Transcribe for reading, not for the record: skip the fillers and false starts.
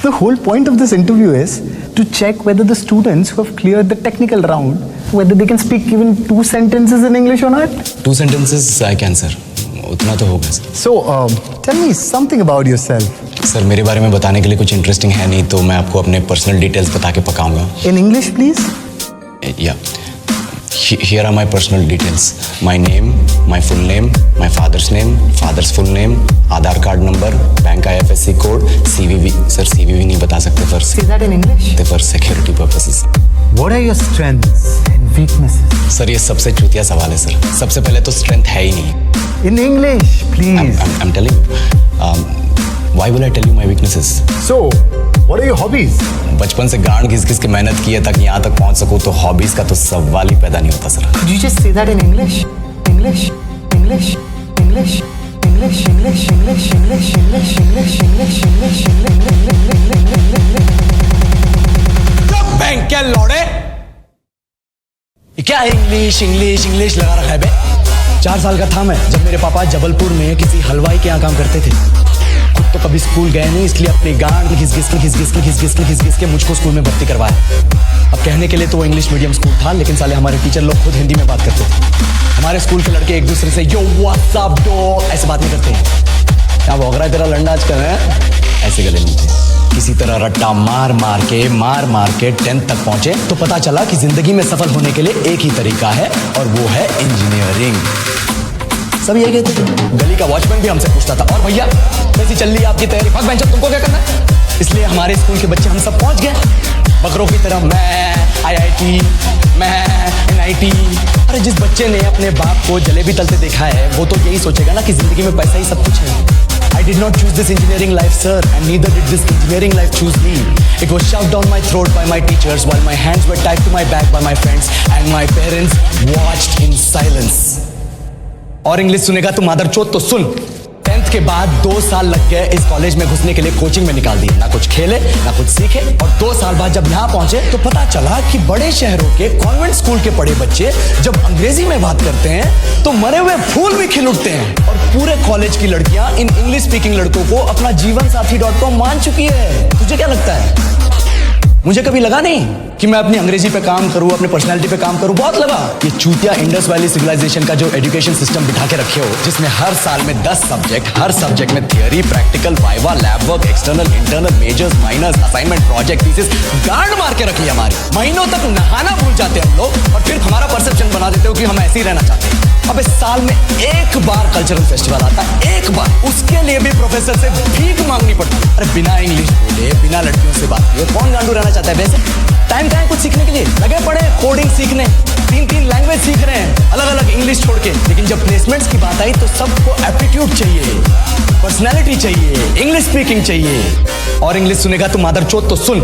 The whole point of this interview is to check whether the students who have cleared the technical round, whether they can speak even 2 sentences in English or not. 2 sentences I can, sir. उतना तो होगा sir. So, tell me something about yourself. Sir मेरे बारे में बताने के लिए कुछ इंटरेस्टिंग है नहीं, तो मैं आपको अपने पर्सनल डिटेल्स बता के पकाऊंगा. In English, please. Yeah. Here are my personal details. My name, my full name, my father's name, father's full name, Aadhaar card number, bank IFSC code, CVV. Sir, CVV नहीं बता सकते for. Say that in English. For security purposes. What are your strengths and weaknesses? Sir ये सबसे चूतिया सवाल है sir. सबसे पहले तो स्ट्रेंथ है ही नहीं. In English, please. I'm telling you. Why will I tell you my weaknesses? So, what are your hobbies? बचपन से गांड घिस-घिस के मेहनत की है तक यहाँ तक पहुँच सकूँ, तो हॉबीज का तो सवाल ही पैदा नहीं होता sir. Could you just say that in English? English, English, English, English, English, English, English, English, English, English, English, English. Bank क्या लौड़े? क्या इंग्लिश इंग्लिश इंग्लिश लगा रखा है बे? 4 साल का था मैं जब मेरे पापा जबलपुर में किसी हलवाई के यहाँ काम करते थे. खुद तो कभी स्कूल गए नहीं, इसलिए अपनी गांड घिस के मुझको स्कूल में भर्ती करवाया. अब कहने के लिए तो वो इंग्लिश मीडियम स्कूल था, लेकिन साले हमारे टीचर लोग खुद हिंदी में बात करते थे. हमारे स्कूल के लड़के एक दूसरे से यो व्हाट्स अप डॉग ऐसे बात नहीं करते. क्या भौंक रहा है तेरा लंडा आजकल है? ऐसे गले मिलते. किसी तरह रट्टा मार मार के 10th तक पहुंचे तो पता चला कि जिंदगी में सफल होने के लिए एक ही तरीका है, और वो है इंजीनियरिंग. सब यही कहते थे. गली का वॉचमैन भी हमसे पूछता था, और भैया कैसी चल रही है आपकी तैयारी? फक बेंचर, तुमको क्या करना है? इसलिए हमारे स्कूल के बच्चे हम सब पहुंच गए बकरों की तरह. मैं IIT, मैं NIT. अरे जिस बच्चे ने अपने बाप को जलेबी तलते देखा है, वो तो यही सोचेगा ना कि जिंदगी में पैसा ही सब कुछ है. I did not choose this engineering life, sir, and neither did this engineering life choose me. It was shoved down my throat by my teachers, while my hands were tied to my back by my friends, and my parents watched in silence. और English सुनेगा तू मादरचोद तो सुन. 10th के बाद 2 साल लग गए इस कॉलेज में घुसने के लिए. कोचिंग में निकाल दी, ना कुछ खेले ना कुछ सीखे. और 2 साल बाद जब यहाँ पहुंचे तो पता चला कि बड़े शहरों के कॉन्वेंट स्कूल के पढ़े बच्चे जब अंग्रेजी में बात करते हैं तो मरे हुए फूल भी खिल उठते हैं. और पूरे कॉलेज की लड़कियां इन इंग्लिश स्पीकिंग लड़कों को अपना जीवन साथी .com मान चुकी है. तुझे क्या लगता है? मुझे कभी लगा नहीं कि मैं अपनी अंग्रेजी पे काम करूं, अपने पर्सनालिटी पे काम करूं. बहुत लगा. ये चूतिया इंडस वैली सिविलाइजेशन का जो एजुकेशन सिस्टम बिठा के रखे हो, जिसमें हर साल में 10 सब्जेक्ट, हर सब्जेक्ट में theory, practical, viva, lab work, external, internal, majors, minors, assignment, project, thesis, गांड मार के रखी हमारी. महीनों तक नहाना भूल जाते हम लोग, और फिर हमारा परसेप्शन बना देते हो कि हम ऐसे ही रहना चाहते हैं. अब इस साल में एक बार कल्चरल फेस्टिवल आता है, एक बार. उसके लिए भी प्रोफेसर से भीख मांगनी पड़ती है. अरे बिना इंग्लिश बोले, बिना लड़कियों से बात किए कौन गांडू रहना चाहता है? वैसे टाइम कहाँ है कुछ सीखने के लिए? लगे पड़े कोडिंग सीखने, 3 लैंग्वेज सीख रहे हैं अलग अलग इंग्लिश छोड़ के. लेकिन जब प्लेसमेंट्स की बात आई तो सबको एप्टीट्यूड चाहिए, पर्सनैलिटी चाहिए, इंग्लिश स्पीकिंग चाहिए. और इंग्लिश सुनेगा तो मादरचोद तो सुन.